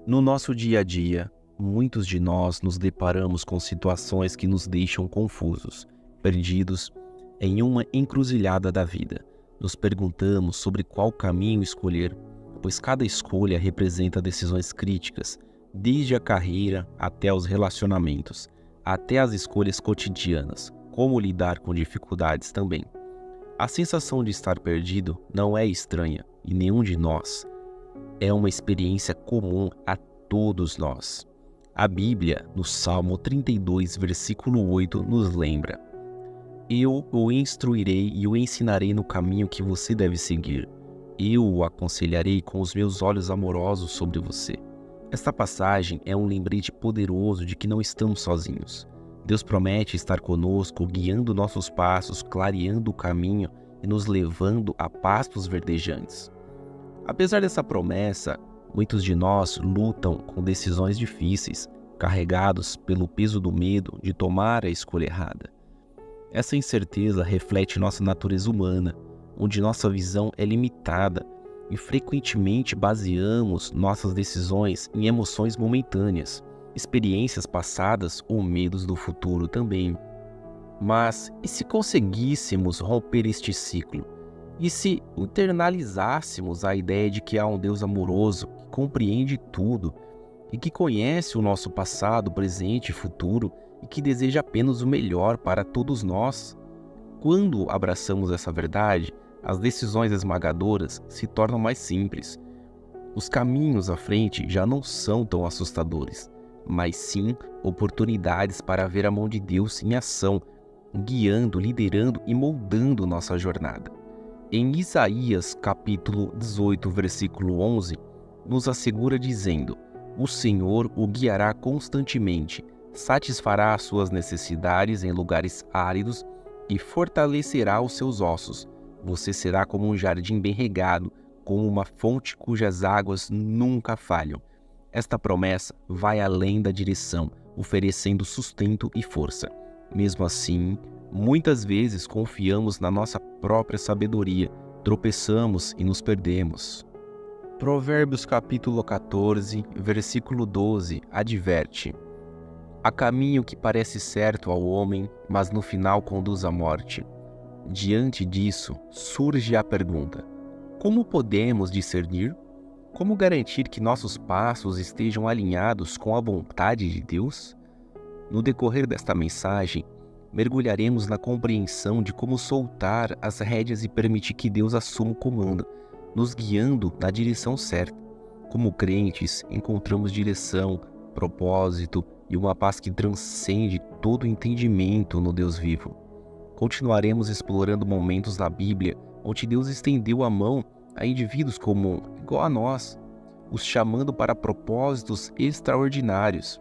No nosso dia a dia, muitos de nós nos deparamos com situações que nos deixam confusos, perdidos em uma encruzilhada da vida. Nos perguntamos sobre qual caminho escolher, pois cada escolha representa decisões críticas, desde a carreira até os relacionamentos, até as escolhas cotidianas, como lidar com dificuldades também. A sensação de estar perdido não é estranha e nenhum de nós. É uma experiência comum a todos nós. A Bíblia, no Salmo 32, versículo 8, nos lembra: Eu o instruirei e o ensinarei no caminho que você deve seguir. Eu o aconselharei com os meus olhos amorosos sobre você. Esta passagem é um lembrete poderoso de que não estamos sozinhos. Deus promete estar conosco, guiando nossos passos, clareando o caminho e nos levando a pastos verdejantes. Apesar dessa promessa, muitos de nós lutam com decisões difíceis, carregados pelo peso do medo de tomar a escolha errada. Essa incerteza reflete nossa natureza humana, onde nossa visão é limitada e frequentemente baseamos nossas decisões em emoções momentâneas, experiências passadas ou medos do futuro também. Mas e se conseguíssemos romper este ciclo? E se internalizássemos a ideia de que há um Deus amoroso, que compreende tudo e que conhece o nosso passado, presente e futuro e que deseja apenas o melhor para todos nós? Quando abraçamos essa verdade, as decisões esmagadoras se tornam mais simples. Os caminhos à frente já não são tão assustadores, mas sim oportunidades para ver a mão de Deus em ação, guiando, liderando e moldando nossa jornada. Em Isaías capítulo 18, versículo 11, nos assegura dizendo: O Senhor o guiará constantemente, satisfará as suas necessidades em lugares áridos e fortalecerá os seus ossos. Você será como um jardim bem regado, como uma fonte cujas águas nunca falham. Esta promessa vai além da direção, oferecendo sustento e força. Mesmo assim, muitas vezes confiamos na nossa própria sabedoria, tropeçamos e nos perdemos. Provérbios capítulo 14, versículo 12, adverte: Há caminho que parece certo ao homem, mas no final conduz à morte. Diante disso, surge a pergunta: como podemos discernir? Como garantir que nossos passos estejam alinhados com a vontade de Deus? No decorrer desta mensagem, mergulharemos na compreensão de como soltar as rédeas e permitir que Deus assuma o comando, nos guiando na direção certa. Como crentes, encontramos direção, propósito e uma paz que transcende todo entendimento no Deus vivo. Continuaremos explorando momentos na Bíblia onde Deus estendeu a mão a indivíduos comuns, igual a nós, os chamando para propósitos extraordinários.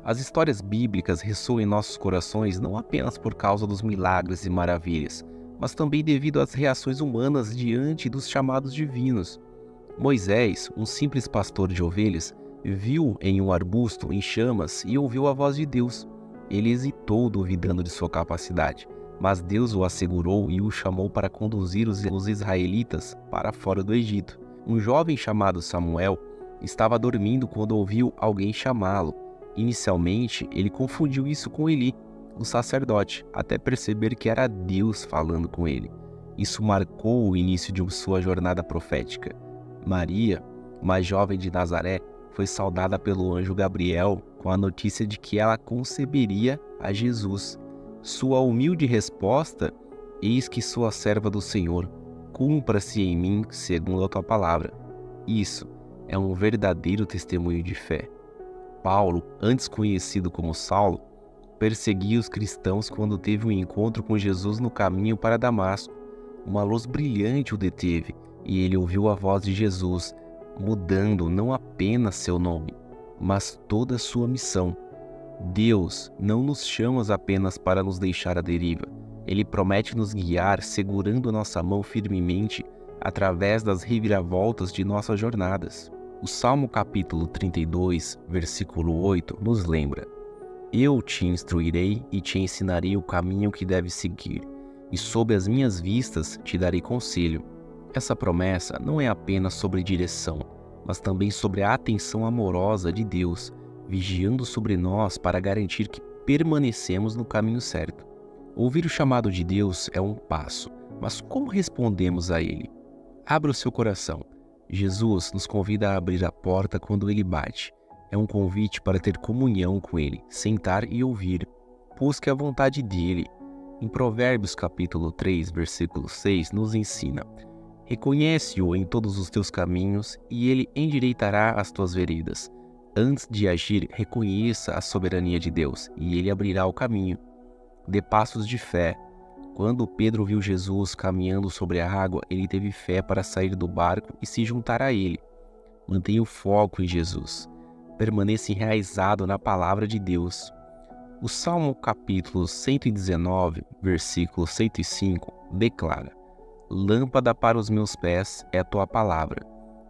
As histórias bíblicas ressoam em nossos corações não apenas por causa dos milagres e maravilhas, mas também devido às reações humanas diante dos chamados divinos. Moisés, um simples pastor de ovelhas, viu em um arbusto em chamas e ouviu a voz de Deus. Ele hesitou, duvidando de sua capacidade, mas Deus o assegurou e o chamou para conduzir os israelitas para fora do Egito. Um jovem chamado Samuel estava dormindo quando ouviu alguém chamá-lo. Inicialmente, ele confundiu isso com Eli, o sacerdote, até perceber que era Deus falando com ele. Isso marcou o início de sua jornada profética. Maria, uma jovem de Nazaré, foi saudada pelo anjo Gabriel com a notícia de que ela conceberia a Jesus. Sua humilde resposta: Eis que sou a serva do Senhor, cumpra-se em mim segundo a tua palavra. Isso é um verdadeiro testemunho de fé. Paulo, antes conhecido como Saulo, perseguia os cristãos quando teve um encontro com Jesus no caminho para Damasco. Uma luz brilhante o deteve e ele ouviu a voz de Jesus, mudando não apenas seu nome, mas toda a sua missão. Deus não nos chama apenas para nos deixar à deriva. Ele promete nos guiar, segurando nossa mão firmemente através das reviravoltas de nossas jornadas. O Salmo capítulo 32, versículo 8, nos lembra: Eu te instruirei e te ensinarei o caminho que deves seguir, e sob as minhas vistas te darei conselho. Essa promessa não é apenas sobre direção, mas também sobre a atenção amorosa de Deus, vigiando sobre nós para garantir que permanecemos no caminho certo. Ouvir o chamado de Deus é um passo, mas como respondemos a ele? Abra o seu coração. Jesus nos convida a abrir a porta quando ele bate. É um convite para ter comunhão com ele, sentar e ouvir. Busque a vontade dele. Em Provérbios capítulo 3, versículo 6, nos ensina: reconhece-o em todos os teus caminhos e ele endireitará as tuas veredas. Antes de agir, reconheça a soberania de Deus e ele abrirá o caminho. Dê passos de fé. Quando Pedro viu Jesus caminhando sobre a água, ele teve fé para sair do barco e se juntar a ele. Mantenha o foco em Jesus. Permaneça enraizado na palavra de Deus. O Salmo capítulo 119, versículo 105, declara: lâmpada para os meus pés é a tua palavra,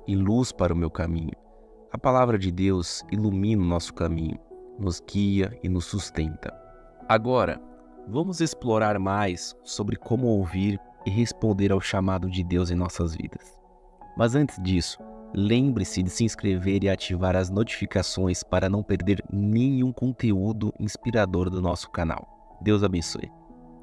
e luz para o meu caminho. A palavra de Deus ilumina o nosso caminho, nos guia e nos sustenta. Agora, vamos explorar mais sobre como ouvir e responder ao chamado de Deus em nossas vidas. Mas antes disso, lembre-se de se inscrever e ativar as notificações para não perder nenhum conteúdo inspirador do nosso canal. Deus abençoe.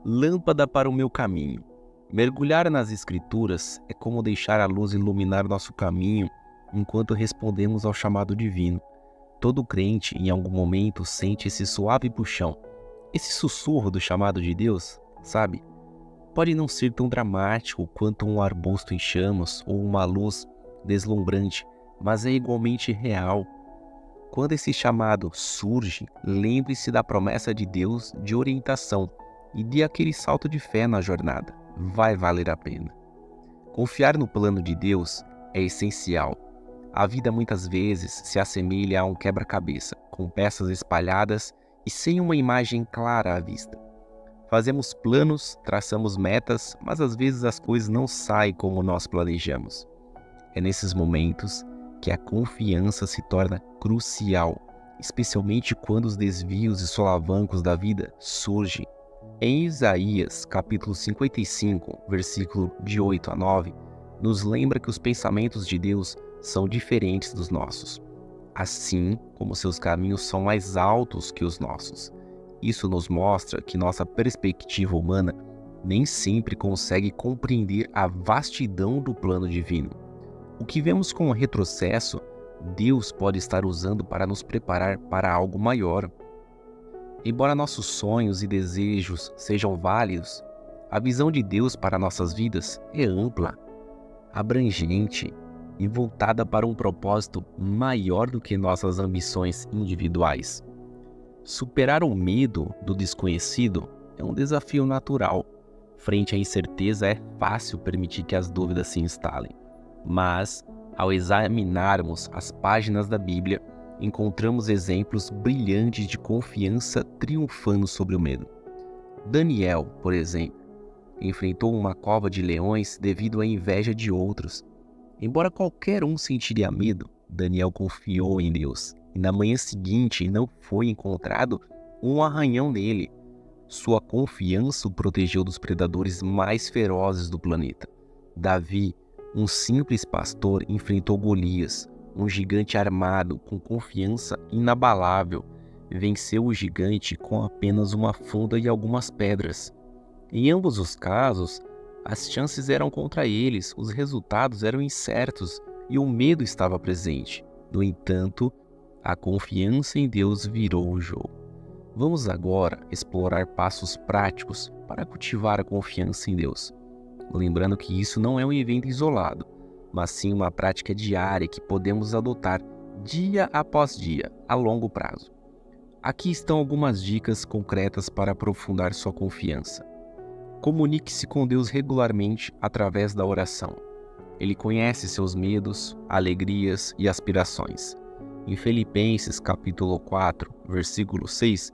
Lâmpada para o meu caminho. Mergulhar nas Escrituras é como deixar a luz iluminar nosso caminho enquanto respondemos ao chamado divino. Todo crente, em algum momento, sente esse suave puxão, esse sussurro do chamado de Deus, sabe? Pode não ser tão dramático quanto um arbusto em chamas ou uma luz deslumbrante, mas é igualmente real. Quando esse chamado surge, lembre-se da promessa de Deus de orientação e dê aquele salto de fé na jornada. Vai valer a pena. Confiar no plano de Deus é essencial. A vida muitas vezes se assemelha a um quebra-cabeça, com peças espalhadas e sem uma imagem clara à vista. Fazemos planos, traçamos metas, mas às vezes as coisas não saem como nós planejamos. É nesses momentos que a confiança se torna crucial, especialmente quando os desvios e solavancos da vida surgem. Em Isaías, capítulo 55, versículo de 8 a 9, nos lembra que os pensamentos de Deus são diferentes dos nossos, assim como seus caminhos são mais altos que os nossos. Isso nos mostra que nossa perspectiva humana nem sempre consegue compreender a vastidão do plano divino. O que vemos como retrocesso, Deus pode estar usando para nos preparar para algo maior. Embora nossos sonhos e desejos sejam válidos, a visão de Deus para nossas vidas é ampla, abrangente e voltada para um propósito maior do que nossas ambições individuais. Superar o medo do desconhecido é um desafio natural. Frente à incerteza, é fácil permitir que as dúvidas se instalem. Mas, ao examinarmos as páginas da Bíblia, encontramos exemplos brilhantes de confiança triunfando sobre o medo. Daniel, por exemplo, enfrentou uma cova de leões devido à inveja de outros. Embora qualquer um sentiria medo, Daniel confiou em Deus, e na manhã seguinte não foi encontrado um arranhão nele. Sua confiança o protegeu dos predadores mais ferozes do planeta. Davi, um simples pastor, enfrentou Golias, um gigante armado com confiança inabalável. Venceu o gigante com apenas uma funda e algumas pedras. Em ambos os casos, as chances eram contra eles, os resultados eram incertos e o medo estava presente. No entanto, a confiança em Deus virou o jogo. Vamos agora explorar passos práticos para cultivar a confiança em Deus. Lembrando que isso não é um evento isolado, mas sim uma prática diária que podemos adotar dia após dia, a longo prazo. Aqui estão algumas dicas concretas para aprofundar sua confiança. Comunique-se com Deus regularmente através da oração. Ele conhece seus medos, alegrias e aspirações. Em Filipenses capítulo 4, versículo 6,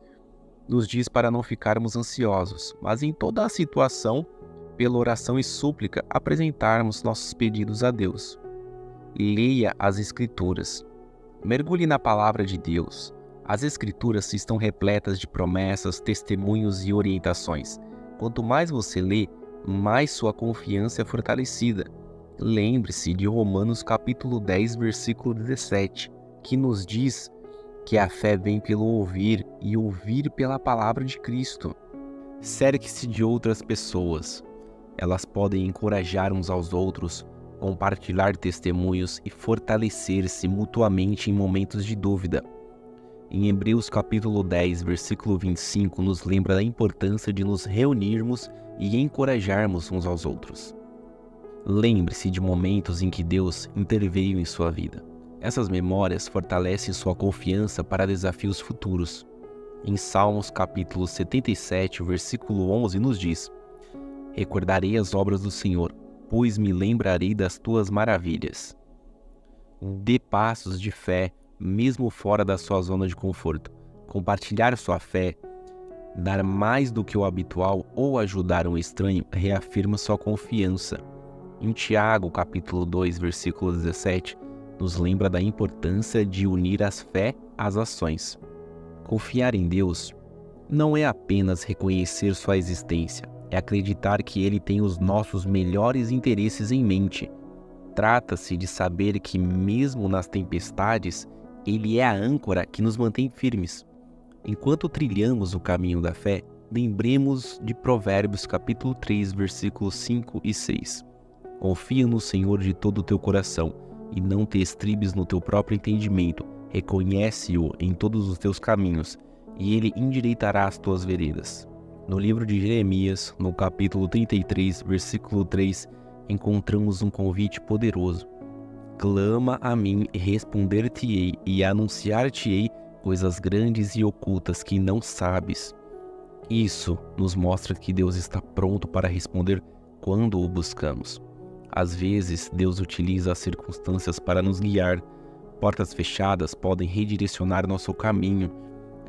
nos diz para não ficarmos ansiosos, mas em toda a situação, pela oração e súplica, apresentarmos nossos pedidos a Deus. Leia as Escrituras. Mergulhe na palavra de Deus. As Escrituras estão repletas de promessas, testemunhos e orientações. Quanto mais você lê, mais sua confiança é fortalecida. Lembre-se de Romanos capítulo 10, versículo 17, que nos diz que a fé vem pelo ouvir e ouvir pela palavra de Cristo. Cerque-se de outras pessoas. Elas podem encorajar uns aos outros, compartilhar testemunhos e fortalecer-se mutuamente em momentos de dúvida. Em Hebreus capítulo 10, versículo 25, nos lembra da importância de nos reunirmos e encorajarmos uns aos outros. Lembre-se de momentos em que Deus interveio em sua vida. Essas memórias fortalecem sua confiança para desafios futuros. Em Salmos capítulo 77, versículo 11 nos diz: Recordarei as obras do Senhor, pois me lembrarei das tuas maravilhas. Dê passos de fé, mesmo fora da sua zona de conforto. Compartilhar sua fé, dar mais do que o habitual ou ajudar um estranho, reafirma sua confiança. Em Tiago, capítulo 2, versículo 17, nos lembra da importância de unir a fé às ações. Confiar em Deus não é apenas reconhecer sua existência, é acreditar que Ele tem os nossos melhores interesses em mente. Trata-se de saber que, mesmo nas tempestades, Ele é a âncora que nos mantém firmes. Enquanto trilhamos o caminho da fé, lembremos de Provérbios capítulo 3, versículos 5 e 6. Confia no Senhor de todo o teu coração, e não te estribes no teu próprio entendimento. Reconhece-o em todos os teus caminhos, e ele endireitará as tuas veredas. No livro de Jeremias, no capítulo 33, versículo 3, encontramos um convite poderoso. Clama a mim e responder-te-ei, e anunciar-te-ei coisas grandes e ocultas que não sabes. Isso nos mostra que Deus está pronto para responder quando o buscamos. Às vezes, Deus utiliza as circunstâncias para nos guiar. Portas fechadas podem redirecionar nosso caminho,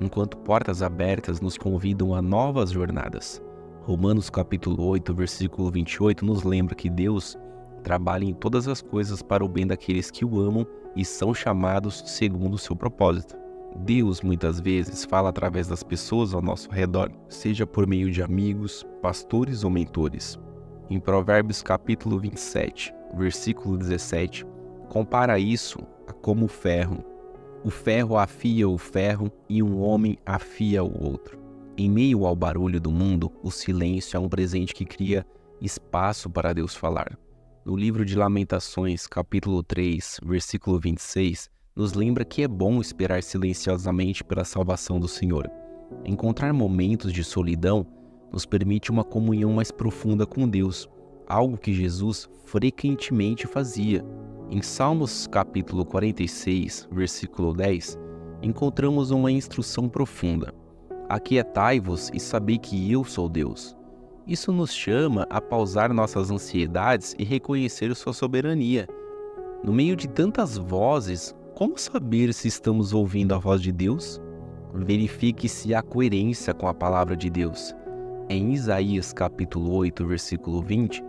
enquanto portas abertas nos convidam a novas jornadas. Romanos capítulo 8, versículo 28 nos lembra que Deus trabalha em todas as coisas para o bem daqueles que o amam e são chamados segundo o seu propósito. Deus muitas vezes fala através das pessoas ao nosso redor, seja por meio de amigos, pastores ou mentores. Em Provérbios capítulo 27, versículo 17, compara isso a como o ferro. O ferro afia o ferro e um homem afia o outro. Em meio ao barulho do mundo, o silêncio é um presente que cria espaço para Deus falar. No livro de Lamentações, capítulo 3, versículo 26, nos lembra que é bom esperar silenciosamente pela salvação do Senhor. Encontrar momentos de solidão nos permite uma comunhão mais profunda com Deus, algo que Jesus frequentemente fazia. Em Salmos capítulo 46, versículo 10, encontramos uma instrução profunda. Aquietai-vos e sabei que eu sou Deus. Isso nos chama a pausar nossas ansiedades e reconhecer sua soberania. No meio de tantas vozes, como saber se estamos ouvindo a voz de Deus? Verifique se há coerência com a palavra de Deus. Em Isaías capítulo 8, versículo 20,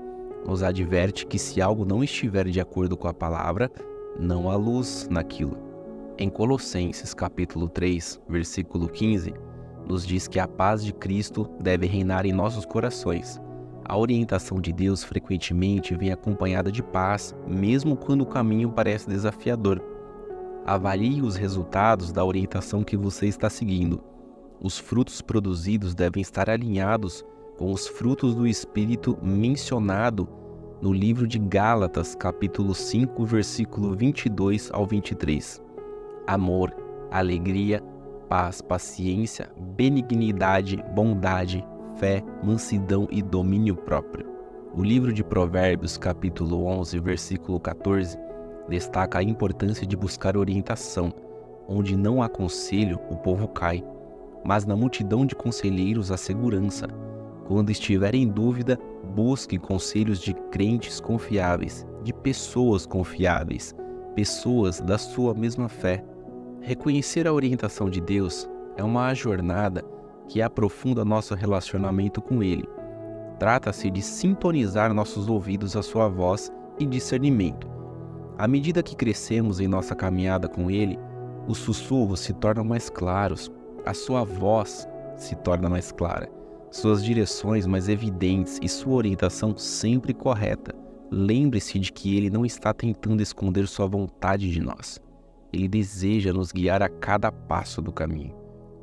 nos adverte que se algo não estiver de acordo com a palavra, não há luz naquilo. Em Colossenses capítulo 3, versículo 15, nos diz que a paz de Cristo deve reinar em nossos corações. A orientação de Deus frequentemente vem acompanhada de paz, mesmo quando o caminho parece desafiador. Avalie os resultados da orientação que você está seguindo. Os frutos produzidos devem estar alinhados com os frutos do Espírito mencionado no livro de Gálatas, capítulo 5, versículo 22 ao 23. Amor, alegria, paz, paciência, benignidade, bondade, fé, mansidão e domínio próprio. O livro de Provérbios, capítulo 11, versículo 14, destaca a importância de buscar orientação. Onde não há conselho, o povo cai, mas na multidão de conselheiros há segurança. Quando estiver em dúvida, busque conselhos de crentes confiáveis, de pessoas confiáveis, pessoas da sua mesma fé. Reconhecer a orientação de Deus é uma jornada que aprofunda nosso relacionamento com Ele. Trata-se de sintonizar nossos ouvidos à sua voz e discernimento. À medida que crescemos em nossa caminhada com Ele, os sussurros se tornam mais claros, a sua voz se torna mais clara, suas direções mais evidentes e sua orientação sempre correta. Lembre-se de que Ele não está tentando esconder sua vontade de nós. Ele deseja nos guiar a cada passo do caminho.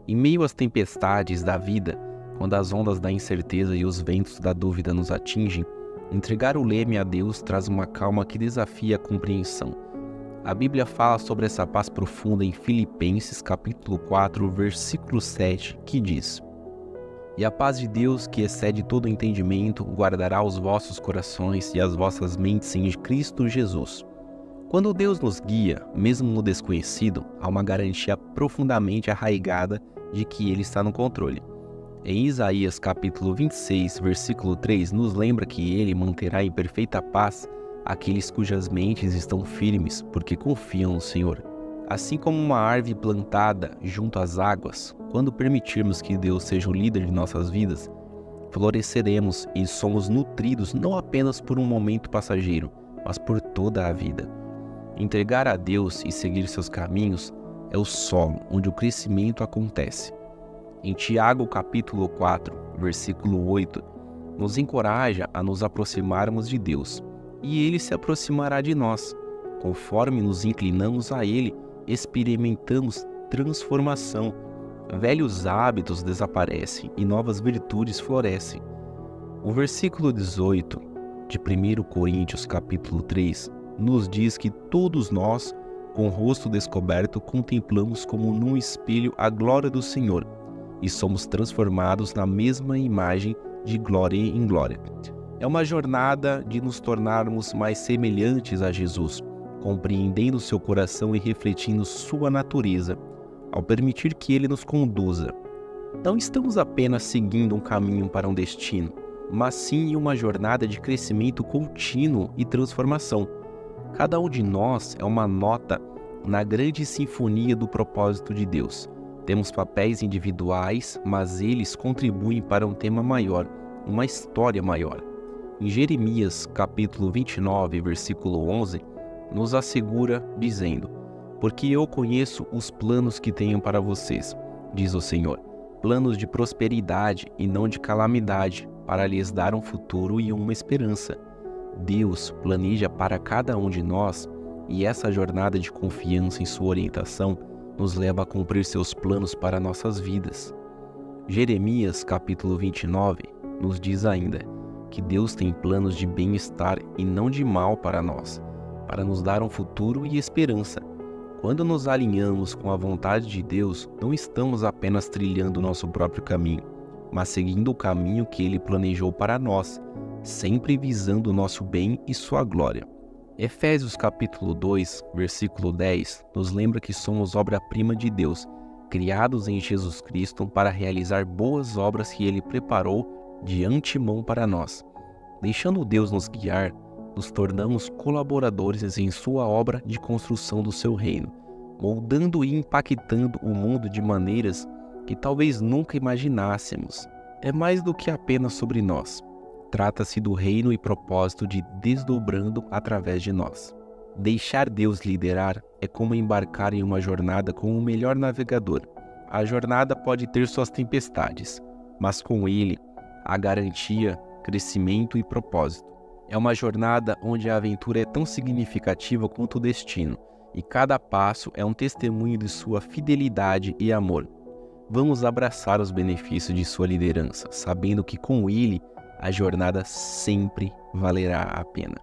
Em meio às tempestades da vida, quando as ondas da incerteza e os ventos da dúvida nos atingem, entregar o leme a Deus traz uma calma que desafia a compreensão. A Bíblia fala sobre essa paz profunda em Filipenses capítulo 4, versículo 7, que diz: "E a paz de Deus, que excede todo entendimento, guardará os vossos corações e as vossas mentes em Cristo Jesus." Quando Deus nos guia, mesmo no desconhecido, há uma garantia profundamente arraigada de que Ele está no controle. Em Isaías capítulo 26, versículo 3, nos lembra que Ele manterá em perfeita paz aqueles cujas mentes estão firmes, porque confiam no Senhor. Assim como uma árvore plantada junto às águas, quando permitirmos que Deus seja o líder de nossas vidas, floresceremos e somos nutridos não apenas por um momento passageiro, mas por toda a vida. Entregar a Deus e seguir seus caminhos é o solo onde o crescimento acontece. Em Tiago capítulo 4, versículo 8, nos encoraja a nos aproximarmos de Deus, e Ele se aproximará de nós. Conforme nos inclinamos a Ele, experimentamos transformação. Velhos hábitos desaparecem e novas virtudes florescem. O versículo 18 de 1 Coríntios capítulo 3 nos diz que todos nós, com o rosto descoberto, contemplamos como num espelho a glória do Senhor e somos transformados na mesma imagem de glória em glória. É uma jornada de nos tornarmos mais semelhantes a Jesus, compreendendo seu coração e refletindo sua natureza, ao permitir que Ele nos conduza. Não estamos apenas seguindo um caminho para um destino, mas sim uma jornada de crescimento contínuo e transformação. Cada um de nós é uma nota na grande sinfonia do propósito de Deus. Temos papéis individuais, mas eles contribuem para um tema maior, uma história maior. Em Jeremias capítulo 29, versículo 11, nos assegura dizendo: "Porque eu conheço os planos que tenho para vocês, diz o Senhor, planos de prosperidade e não de calamidade, para lhes dar um futuro e uma esperança." Deus planeja para cada um de nós, e essa jornada de confiança em sua orientação nos leva a cumprir seus planos para nossas vidas. Jeremias capítulo 29 nos diz ainda que Deus tem planos de bem-estar e não de mal para nós, para nos dar um futuro e esperança. Quando nos alinhamos com a vontade de Deus, não estamos apenas trilhando o nosso próprio caminho, mas seguindo o caminho que Ele planejou para nós, sempre visando o nosso bem e sua glória. Efésios capítulo 2, versículo 10, nos lembra que somos obra-prima de Deus, criados em Jesus Cristo para realizar boas obras que Ele preparou de antemão para nós. Deixando Deus nos guiar, nos tornamos colaboradores em sua obra de construção do seu reino, moldando e impactando o mundo de maneiras que talvez nunca imaginássemos. É mais do que apenas sobre nós. Trata-se do reino e propósito de desdobrando através de nós. Deixar Deus liderar é como embarcar em uma jornada com o melhor navegador. A jornada pode ter suas tempestades, mas com Ele há garantia, crescimento e propósito. É uma jornada onde a aventura é tão significativa quanto o destino, e cada passo é um testemunho de sua fidelidade e amor. Vamos abraçar os benefícios de sua liderança, sabendo que com Ele a jornada sempre valerá a pena.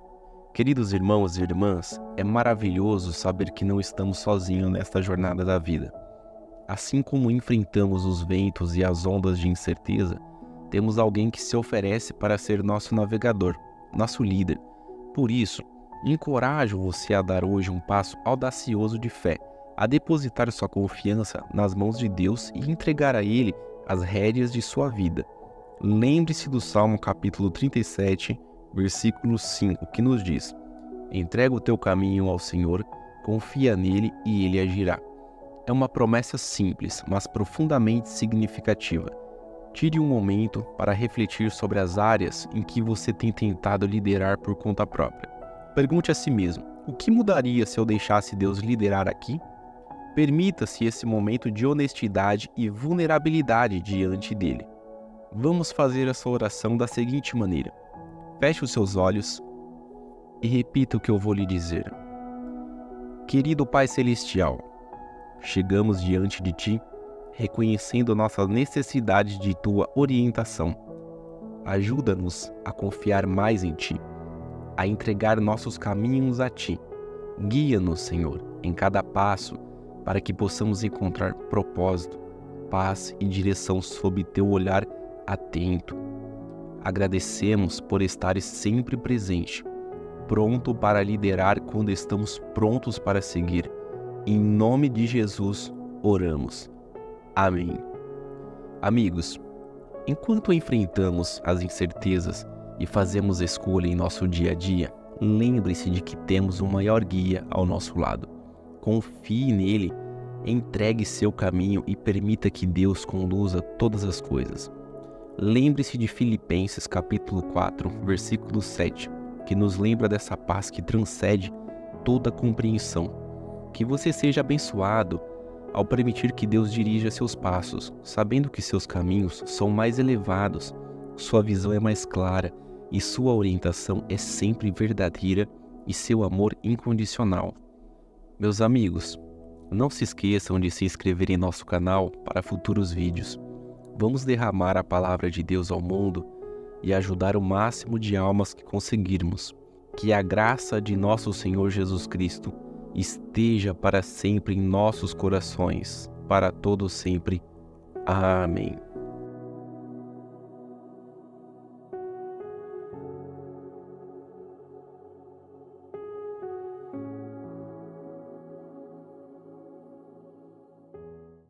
Queridos irmãos e irmãs, é maravilhoso saber que não estamos sozinhos nesta jornada da vida. Assim como enfrentamos os ventos e as ondas de incerteza, temos alguém que se oferece para ser nosso navegador, nosso líder. Por isso, encorajo você a dar hoje um passo audacioso de fé, a depositar sua confiança nas mãos de Deus e entregar a Ele as rédeas de sua vida. Lembre-se do Salmo capítulo 37, versículo 5, que nos diz: "Entrega o teu caminho ao Senhor, confia nele e ele agirá." É uma promessa simples, mas profundamente significativa. Tire um momento para refletir sobre as áreas em que você tem tentado liderar por conta própria. Pergunte a si mesmo: o que mudaria se eu deixasse Deus liderar aqui? Permita-se esse momento de honestidade e vulnerabilidade diante dele. Vamos fazer essa oração da seguinte maneira: feche os seus olhos, e repita o que eu vou lhe dizer. Querido Pai Celestial, chegamos diante de Ti, reconhecendo nossa necessidade de Tua orientação. Ajuda-nos a confiar mais em Ti, a entregar nossos caminhos a Ti. Guia-nos, Senhor, em cada passo, para que possamos encontrar propósito, paz e direção sob Teu olhar atento. Agradecemos por estares sempre presente, pronto para liderar quando estamos prontos para seguir. Em nome de Jesus, oramos. Amém. Amigos, enquanto enfrentamos as incertezas e fazemos escolha em nosso dia a dia, lembre-se de que temos um maior guia ao nosso lado. Confie nele, entregue seu caminho e permita que Deus conduza todas as coisas. Lembre-se de Filipenses capítulo 4, versículo 7, que nos lembra dessa paz que transcende toda compreensão. Que você seja abençoado ao permitir que Deus dirija seus passos, sabendo que seus caminhos são mais elevados, sua visão é mais clara e sua orientação é sempre verdadeira e seu amor incondicional. Meus amigos, não se esqueçam de se inscrever em nosso canal para futuros vídeos. Vamos derramar a palavra de Deus ao mundo e ajudar o máximo de almas que conseguirmos. Que a graça de nosso Senhor Jesus Cristo esteja para sempre em nossos corações, para todo sempre. Amém.